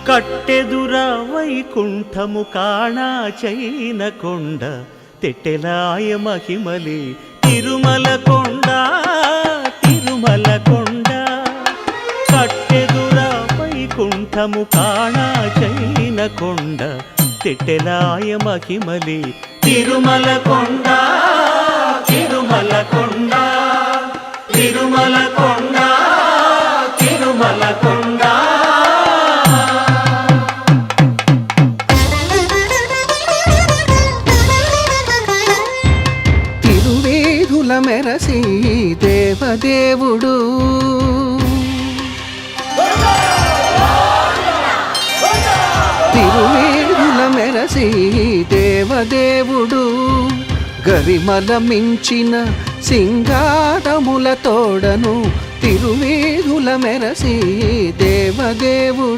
కట్టెదుర వైకుంఠము కాణా చైన కొండ తెట్టెలాయ మహిమలి తిరుమల కొండ తిరుమల కొండ కట్టెదుర వైకుంఠము కాణా చైన కొండ తెట్టెలాయ మహిమలి తిరుమల కొండ తిరుమల కొండ తిరుమల కొండ తిరుమల కొండ తిరువేధుల మెరసి దేవదేవుడు తిరువేధుల మెరసి దేవదేవుడు గరిమల మించిన సింగారముల తోడను తిరువేధుల మెరసి దేవదేవుడు